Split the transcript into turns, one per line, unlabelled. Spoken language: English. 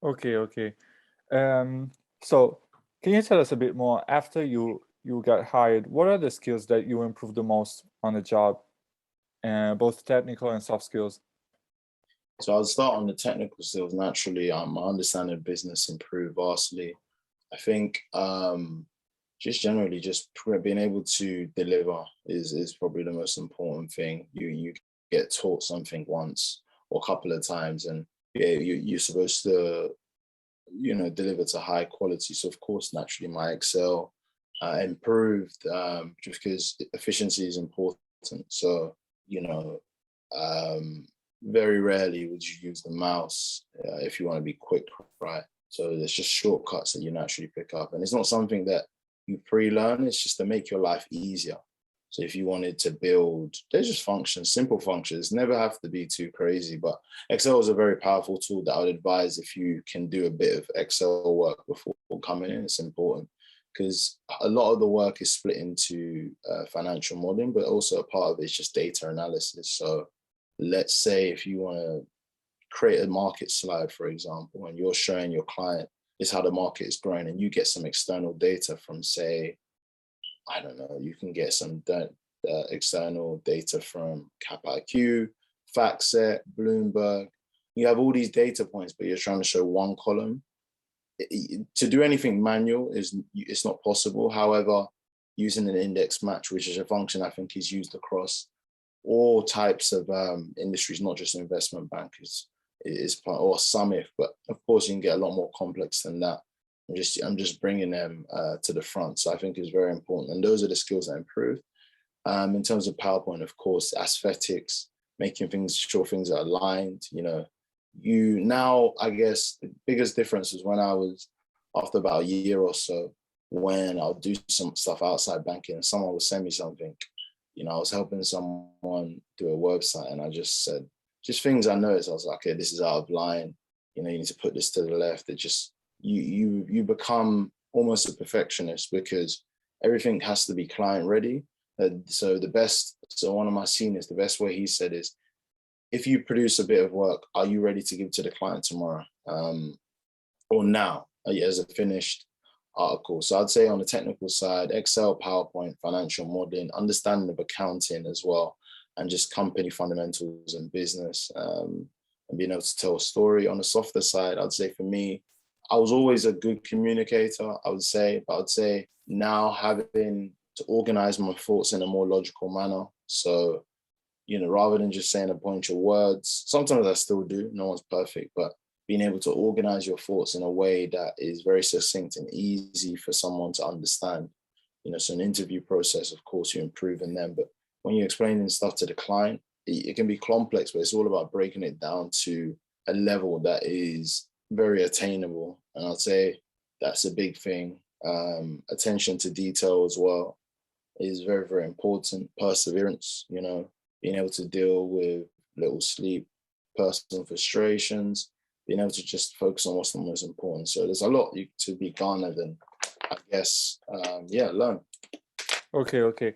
Okay, okay. Um, so can you tell us a bit more after you got hired, what are the skills that you improved the most on the job, both technical and soft skills?
So I'll start on the technical skills. Naturally, my understanding of business improved vastly. I think just generally, just being able to deliver is probably the most important thing. You get taught something once or a couple of times, and yeah, you're supposed to deliver to high quality. So of course, naturally, my Excel improved just because efficiency is important. So you know, um, very rarely would you use the mouse if you want to be quick, right? So there's just shortcuts that you naturally pick up, and it's not something that you pre-learn. It's just to make your life easier. So if you wanted to build, there's just functions, simple functions, never have to be too crazy. But Excel is a very powerful tool that I would advise if you can do a bit of Excel work before coming in. It's important because a lot of the work is split into financial modeling, but also a part of it is just data analysis. So let's say if you want to create a market slide, for example, and you're showing your client this how the market is growing, and you get some external data from, say, I don't know, you can get some external data from CapIQ, FactSet, Bloomberg. You have all these data points, but you're trying to show one column. To do anything manual it's not possible. However, using an index match, which is a function I think is used across all types of industries, not just investment bankers, is part, or some if, but of course you can get a lot more complex than that. I'm just bringing them to the front. So I think it's very important, and those are the skills that improve. In terms of PowerPoint, of course, aesthetics, making things sure things are aligned. You now, I guess the biggest difference is when I was after about a year or so, when I'll do some stuff outside banking and someone will send me something. I was helping someone do a website, and I just said, just things I noticed. I was like, okay, this is out of line. You need to put this to the left. It just, you become almost a perfectionist because everything has to be client ready. So one of my seniors, the best way he said is, if you produce a bit of work, are you ready to give to the client tomorrow? Or now, as a finished article? So I'd say on the technical side, Excel, PowerPoint, financial modeling, understanding of accounting as well, and just company fundamentals and business, and being able to tell a story. On the softer side, I'd say for me, I was always a good communicator, I would say, but I'd say now having to organize my thoughts in a more logical manner. So, rather than just saying a bunch of words, sometimes I still do, no one's perfect, but being able to organize your thoughts in a way that is very succinct and easy for someone to understand. So an interview process, of course, you're improving them, but when you're explaining stuff to the client, it can be complex, but it's all about breaking it down to a level that is very attainable. And I'd say that's a big thing. Attention to detail as well is very, very important. Perseverance, being able to deal with little sleep, personal frustrations, being able to just focus on what's the most important. So there's a lot to be garnered and I guess, learn.
Okay, okay.